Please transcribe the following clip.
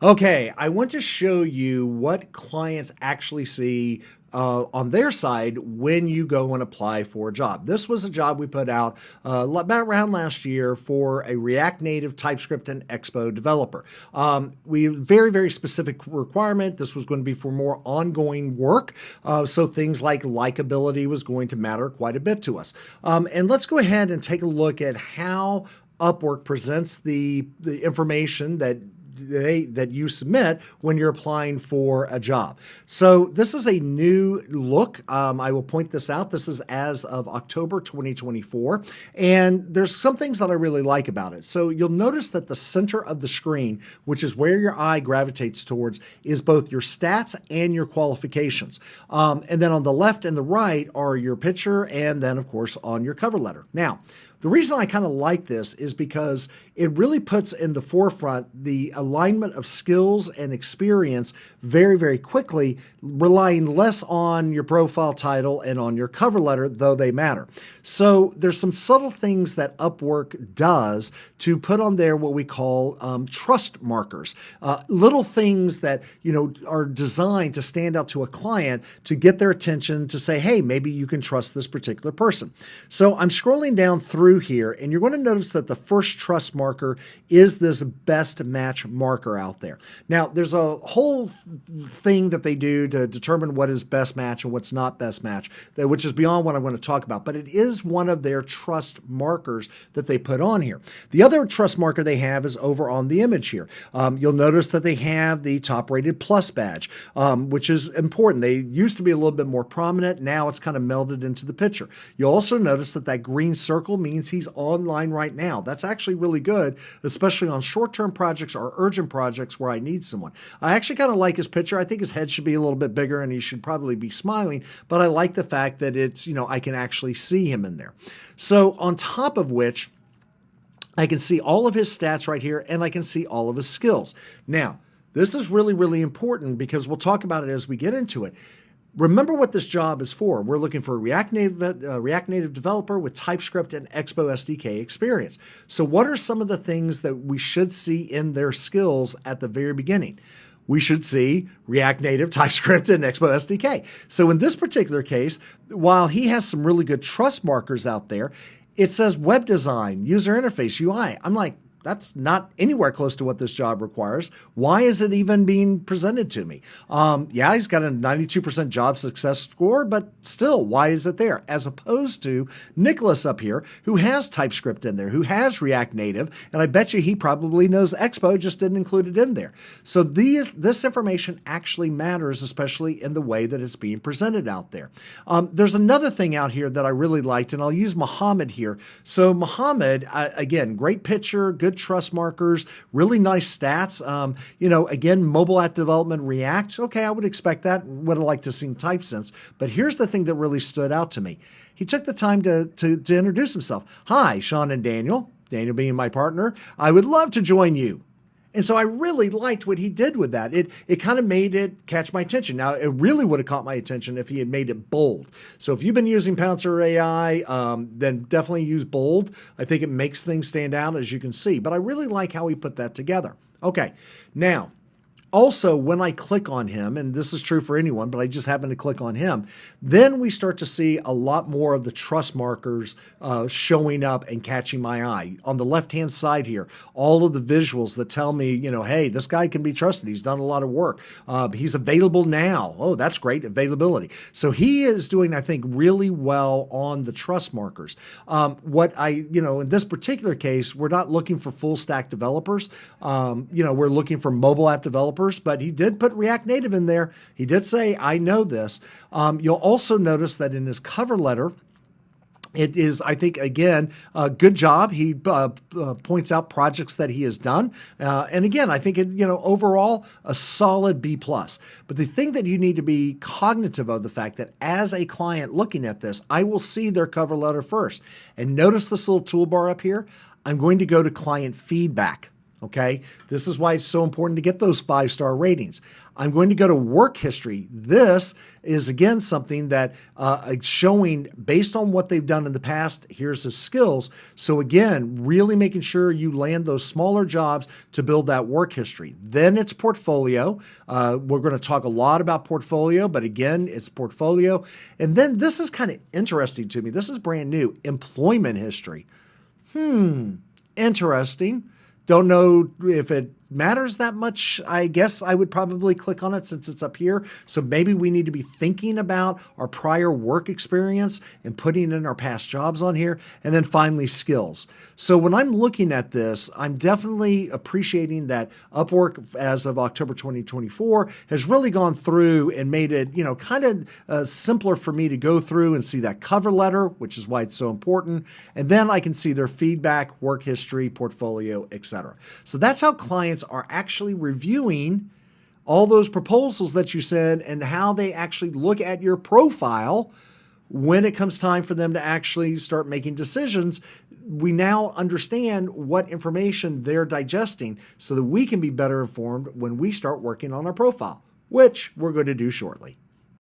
Okay, I want to show you what clients actually see on their side when you go and apply for a job. This was a job we put out about around last year for a React Native, TypeScript, and Expo developer. We very specific requirement. This was going to be for more ongoing work, so things like likability was going to matter quite a bit to us. And let's go ahead and take a look at how Upwork presents the information that you submit when you're applying for a job. So this is a new look. I will point this out. This is as of October 2024. And there's some things that I really like about it. So you'll notice that the center of the screen, which is where your eye gravitates towards, is both your stats and your qualifications. And then on the left and the right are your picture and then, of course, on your cover letter. Now, the reason I kind of like this is because it really puts in the forefront the alignment of skills and experience very quickly, relying less on your profile title and on your cover letter, though they matter. So there's some subtle things that Upwork does to put on there what we call trust markers, little things that are designed to stand out to a client to get their attention to say, hey, maybe you can trust this particular person. So I'm scrolling down through here, and you're going to notice that the first trust marker is this best match marker out there. Now, there's a whole thing that they do to determine what is best match and what's not best match, which is beyond what I'm going to talk about, but it is one of their trust markers that they put on here. The other trust marker they have is over on the image here. You'll notice that they have the top rated plus badge, which is important. They used to be a little bit more prominent. Now it's kind of melded into the picture. You'll also notice that that green circle means he's online right now. That's actually really good, especially on short-term projects or urgent projects where I need someone. I actually kind of like his picture. I think his head should be a little bit bigger and he should probably be smiling, but I like the fact that it's, I can actually see him in there. So on top of which, I can see all of his stats right here and I can see all of his skills. Now, this is really important because we'll talk about it as we get into it. Remember what this job is for. We're looking for a React Native developer with TypeScript and Expo SDK experience. So what are some of the things that we should see in their skills at the very beginning? We should see React Native, TypeScript, and Expo SDK. So in this particular case, while he has some really good trust markers out there, it says web design, user interface, UI. I'm like, that's not anywhere close to what this job requires. Why is it even being presented to me? Yeah, he's got a 92% job success score, but still, why is it there? As opposed to Nicholas up here, who has TypeScript in there, who has React Native, and I bet you he probably knows Expo, just didn't include it in there. So this information actually matters, especially in the way that it's being presented out there. There's another thing out here that I really liked, and I'll use Muhammad here. So Muhammad, again, great picture, good trust markers, really nice stats. Again, mobile app development, React. Okay, I would expect that. Would have liked to see TypeSense. But here's the thing that really stood out to me. He took the time to introduce himself. Hi, Sean and Daniel. Daniel being my partner. I would love to join you. And so I really liked what he did with that. It kind of made it catch my attention. Now, it really would have caught my attention if he had made it bold. So if you've been using PouncerAI, then definitely use bold. I think it makes things stand out, as you can see. But I really like how he put that together. Okay, now, also, when I click on him, and this is true for anyone, but I just happen to click on him, then we start to see a lot more of the trust markers showing up and catching my eye. On the left-hand side here, all of the visuals that tell me, hey, this guy can be trusted. He's done a lot of work. He's available now. Oh, that's great, availability. So he is doing, I think, really well on the trust markers. In this particular case, we're not looking for full-stack developers. We're looking for mobile app developers. But he did put React Native in there. He did say, I know this. You'll also notice that in his cover letter, it is, I think, again, a good job. He points out projects that he has done. And again, I think, overall, a solid B+. But the thing that you need to be cognitive of the fact that as a client looking at this, I will see their cover letter first. And notice this little toolbar up here. I'm going to go to client feedback. Okay, this is why it's so important to get those 5-star ratings. I'm going to go to work history. This is again something that showing based on what they've done in the past, here's the skills. So again, really making sure you land those smaller jobs to build that work history. Then it's portfolio. We're going to talk a lot about portfolio, but again, it's portfolio. And then this is kind of interesting to me. This is brand new. Employment history. Interesting. Don't know if it matters that much. I guess I would probably click on it since it's up here. So maybe we need to be thinking about our prior work experience and putting in our past jobs on here. And then finally, skills. So when I'm looking at this, I'm definitely appreciating that Upwork, as of October 2024, has really gone through and made it, kind of simpler for me to go through and see that cover letter, which is why it's so important. And then I can see their feedback, work history, portfolio, etc. So that's how clients are actually reviewing all those proposals that you send and how they actually look at your profile when it comes time for them to actually start making decisions. We now understand what information they're digesting so that we can be better informed when we start working on our profile, which we're going to do shortly.